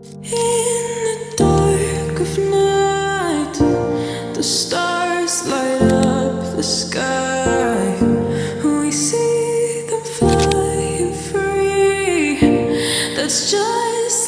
In the dark of night, the stars light up the sky. We see them flying free. That's just